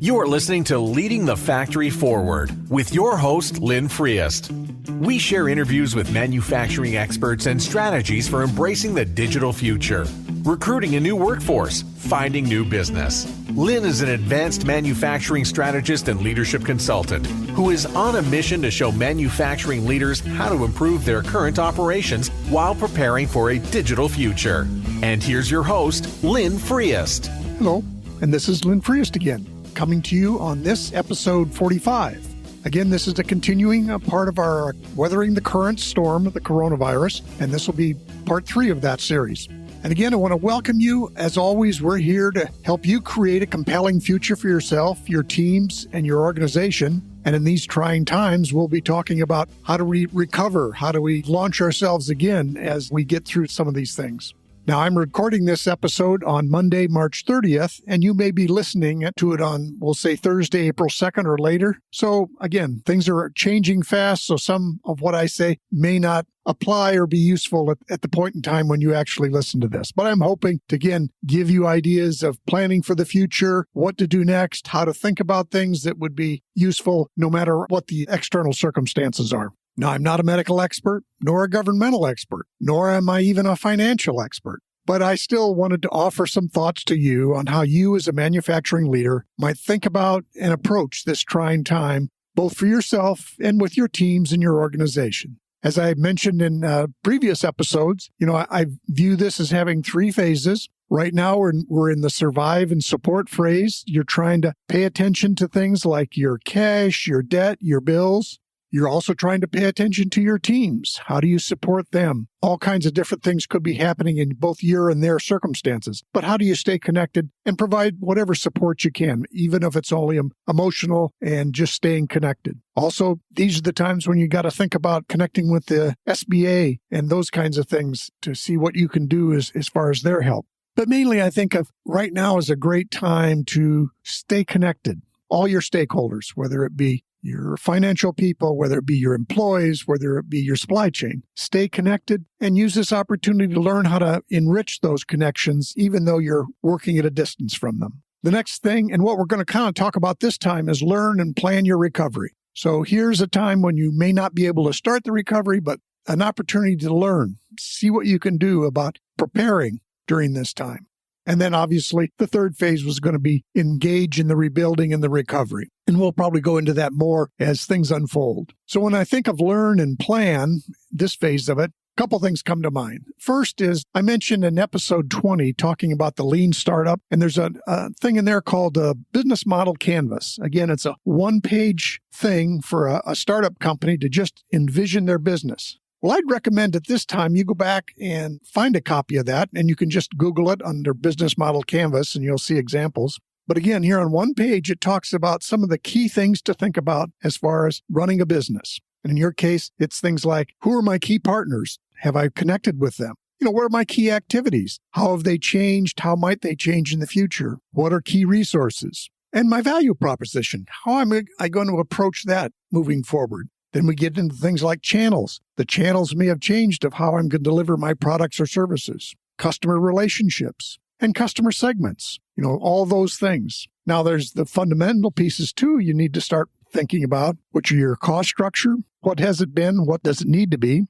You are listening to Leading the Factory Forward with your host, Lynn Friest. We share interviews with manufacturing experts and strategies for embracing the digital future, recruiting a new workforce, finding new business. Lynn is an advanced manufacturing strategist and leadership consultant who is on a mission to show manufacturing leaders how to improve their current operations while preparing for a digital future. And here's your host, Lynn Friest. Hello, and this is Lynn Friest again, coming to you on this episode 45. Again, this is a continuing part of our Weathering the Current Storm of the Coronavirus, and this will be part 3 of that series. And again, I want to welcome you. As always, we're here to help you create a compelling future for yourself, your teams, and your organization. And in these trying times, we'll be talking about how do we recover, how do we launch ourselves again as we get through some of these things. Now, I'm recording this episode on Monday, March 30th, and you may be listening to it on, we'll say, Thursday, April 2nd or later. So again, things are changing fast, so some of what I say may not apply or be useful at the point in time when you actually listen to this. But I'm hoping to, again, give you ideas of planning for the future, what to do next, how to think about things that would be useful no matter what the external circumstances are. Now, I'm not a medical expert, nor a governmental expert, nor am I even a financial expert. But I still wanted to offer some thoughts to you on how you as a manufacturing leader might think about and approach this trying time, both for yourself and with your teams and your organization. As I mentioned in previous episodes, I view this as having 3 phases. Right now, we're in the survive and support phase. You're trying to pay attention to things like your cash, your debt, your bills. You're also trying to pay attention to your teams. How do you support them? All kinds of different things could be happening in both your and their circumstances. But how do you stay connected and provide whatever support you can, even if it's only emotional and just staying connected? Also, these are the times when you got to think about connecting with the SBA and those kinds of things to see what you can do as far as their help. But mainly, I think of right now as a great time to stay connected. All your stakeholders, whether it be your financial people, whether it be your employees, whether it be your supply chain. Stay connected and use this opportunity to learn how to enrich those connections, even though you're working at a distance from them. The next thing, and what we're going to kind of talk about this time, is learn and plan your recovery. So here's a time when you may not be able to start the recovery, but an opportunity to learn, see what you can do about preparing during this time. And then obviously the third phase was going to be engage in the rebuilding and the recovery. And we'll probably go into that more as things unfold. So when I think of learn and plan, this phase of it, a couple things come to mind. First is I mentioned in episode 20 talking about the lean startup, and there's a thing in there called a business model canvas. Again, it's a 1-page thing for a startup company to just envision their business. Well, I'd recommend at this time you go back and find a copy of that, and you can just Google it under Business Model Canvas, and you'll see examples. But again, here on one page, it talks about some of the key things to think about as far as running a business. And in your case, it's things like, who are my key partners? Have I connected with them? What are my key activities? How have they changed? How might they change in the future? What are key resources? And my value proposition. How am I going to approach that moving forward? Then we get into things like channels. The channels may have changed of how I'm going to deliver my products or services, customer relationships, and customer segments, all those things. Now, there's the fundamental pieces, too, you need to start thinking about, which are your cost structure, what has it been, what does it need to be,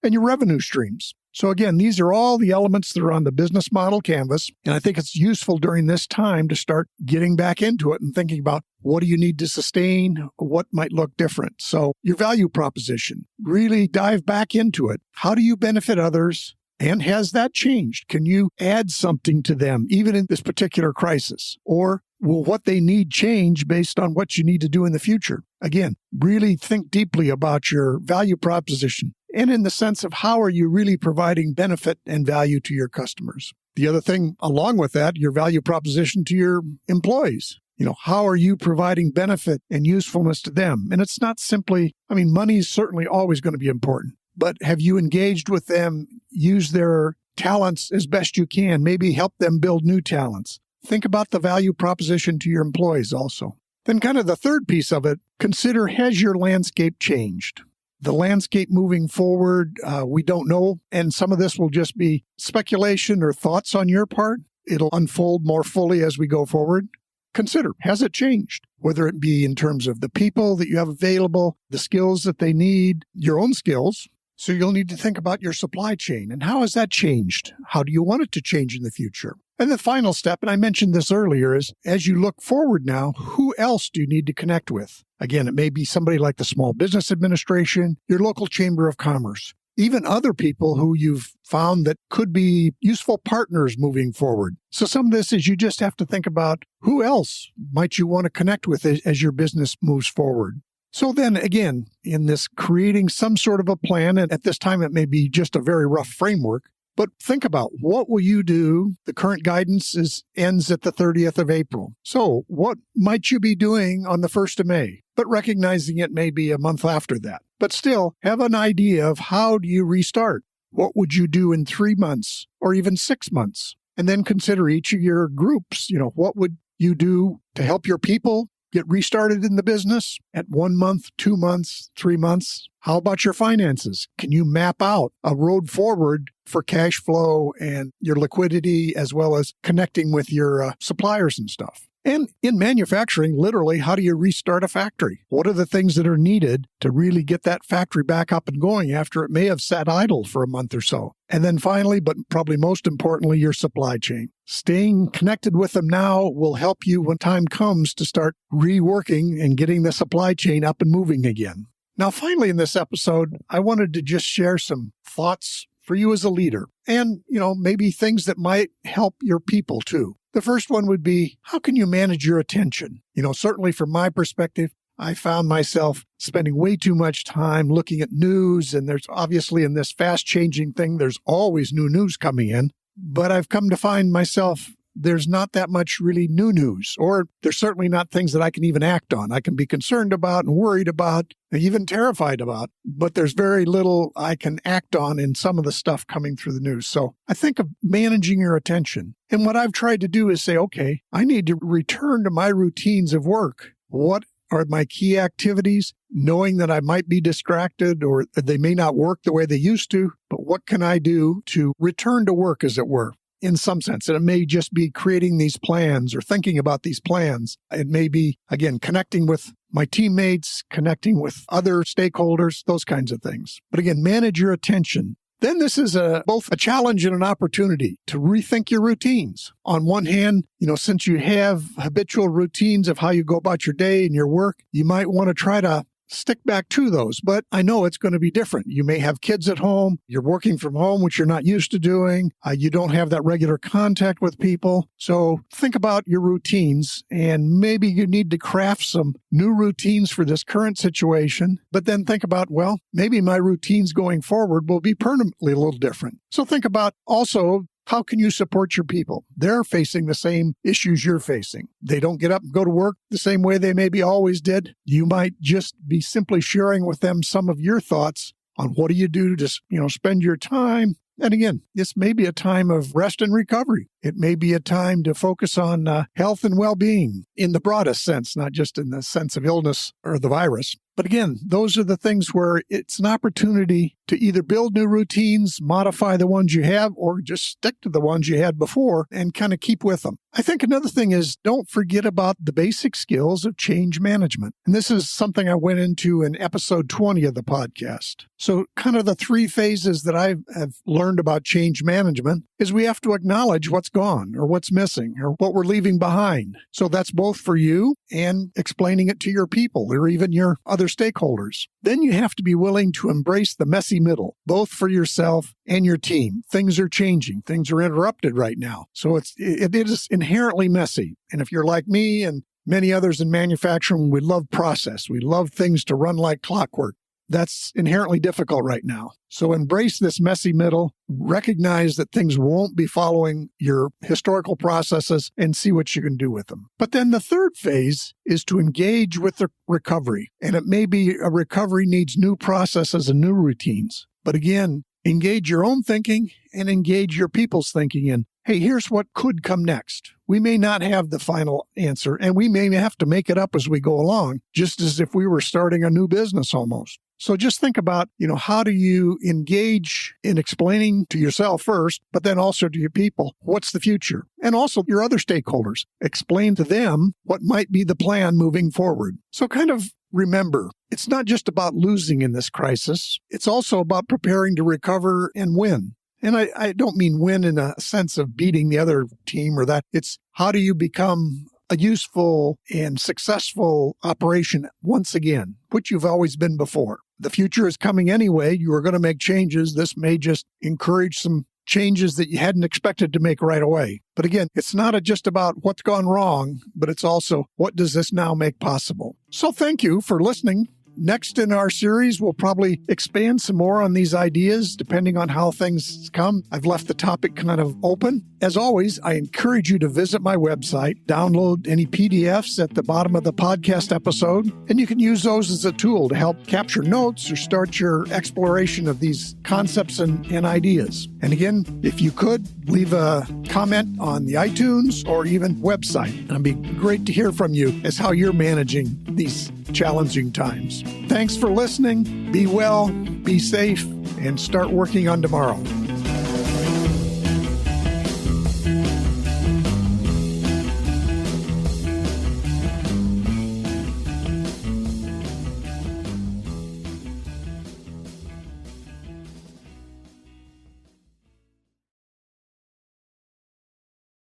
and your revenue streams. So again, these are all the elements that are on the business model canvas, and I think it's useful during this time to start getting back into it and thinking about what do you need to sustain, what might look different. So your value proposition, really dive back into it. How do you benefit others? And has that changed? Can you add something to them, even in this particular crisis? Or will what they need change based on what you need to do in the future? Again, really think deeply about your value proposition and in the sense of how are you really providing benefit and value to your customers. The other thing along with that, your value proposition to your employees. How are you providing benefit and usefulness to them? And it's not simply, money is certainly always going to be important, but have you engaged with them, used their talents as best you can, maybe help them build new talents? Think about the value proposition to your employees also. Then kind of the third piece of it, consider, has your landscape changed? The landscape moving forward, we don't know. And some of this will just be speculation or thoughts on your part. It'll unfold more fully as we go forward. consider, has it changed? Whether it be in terms of the people that you have available, the skills that they need, your own skills. So you'll need to think about your supply chain and how has that changed? How do you want it to change in the future? And the final step, and I mentioned this earlier, is as you look forward now, who else do you need to connect with? Again, it may be somebody like the Small Business Administration, your local Chamber of Commerce, even other people who you've found that could be useful partners moving forward. So some of this is you just have to think about who else might you want to connect with as your business moves forward. So then again, in this creating some sort of a plan, and at this time it may be just a very rough framework, but think about what will you do? The current guidance ends at the 30th of April. So what might you be doing on the 1st of May? But recognizing it may be a month after that. But still, have an idea of how do you restart? What would you do in 3 months or even 6 months? And then consider each of your groups. What would you do to help your people get restarted in the business at 1 month, 2 months, 3 months? How about your finances? Can you map out a road forward for cash flow and your liquidity, as well as connecting with your suppliers and stuff? And in manufacturing, literally, how do you restart a factory? What are the things that are needed to really get that factory back up and going after it may have sat idle for a month or so? And then finally, but probably most importantly, your supply chain. Staying connected with them now will help you when time comes to start reworking and getting the supply chain up and moving again. Now, finally, in this episode, I wanted to just share some thoughts for you as a leader and, maybe things that might help your people too. The first one would be, how can you manage your attention? Certainly from my perspective, I found myself spending way too much time looking at news, and there's obviously in this fast-changing thing, there's always new news coming in, but I've come to find myself there's not that much really new news, or there's certainly not things that I can even act on. I can be concerned about and worried about, and even terrified about, but there's very little I can act on in some of the stuff coming through the news. So I think of managing your attention. And what I've tried to do is say, okay, I need to return to my routines of work. What are my key activities, knowing that I might be distracted or they may not work the way they used to, but what can I do to return to work, as it were? In some sense, and it may just be creating these plans or thinking about these plans. It may be, again, connecting with my teammates, connecting with other stakeholders, those kinds of things. But again, manage your attention. Then this is both a challenge and an opportunity to rethink your routines. On one hand, since you have habitual routines of how you go about your day and your work, you might want to try to stick back to those, but I know it's going to be different. You may have kids at home. You're working from home, which you're not used to doing. You don't have that regular contact with people. So think about your routines, and maybe you need to craft some new routines for this current situation, but then think about, well, maybe my routines going forward will be permanently a little different. So think about also, how can you support your people? They're facing the same issues you're facing. They don't get up and go to work the same way they maybe always did. You might just be simply sharing with them some of your thoughts on what do you do to, spend your time. And again, this may be a time of rest and recovery. It may be a time to focus on health and well-being in the broadest sense, not just in the sense of illness or the virus. But again, those are the things where it's an opportunity to either build new routines, modify the ones you have, or just stick to the ones you had before and kind of keep with them. I think another thing is don't forget about the basic skills of change management. And this is something I went into in episode 20 of the podcast. So kind of the 3 phases that I have learned about change management is we have to acknowledge what's gone or what's missing or what we're leaving behind. So that's both for you and explaining it to your people or even your other stakeholders. Then you have to be willing to embrace the messy middle, both for yourself and your team. Things are changing. Things are interrupted right now. So it is inherently messy. And if you're like me and many others in manufacturing, we love process. We love things to run like clockwork. That's inherently difficult right now. So embrace this messy middle, recognize that things won't be following your historical processes, and see what you can do with them. But then the third phase is to engage with the recovery. And it may be a recovery needs new processes and new routines. But again, engage your own thinking and engage your people's thinking in, hey, here's what could come next. We may not have the final answer, and we may have to make it up as we go along, just as if we were starting a new business almost. So just think about, how do you engage in explaining to yourself first, but then also to your people, what's the future? And also your other stakeholders. Explain to them what might be the plan moving forward. So kind of remember, it's not just about losing in this crisis. It's also about preparing to recover and win. And I don't mean win in a sense of beating the other team or that. It's how do you become a useful and successful operation once again, which you've always been before. The future is coming anyway. You are going to make changes. This may just encourage some changes that you hadn't expected to make right away. But again, it's not just about what's gone wrong, but it's also what does this now make possible. So thank you for listening. Next in our series, we'll probably expand some more on these ideas depending on how things come. I've left the topic kind of open. As always, I encourage you to visit my website, download any PDFs at the bottom of the podcast episode, and you can use those as a tool to help capture notes or start your exploration of these concepts and ideas. And again, if you could, leave a comment on the iTunes or even website. It'd be great to hear from you as how you're managing these challenging times. Thanks for listening. Be well, be safe, and start working on tomorrow.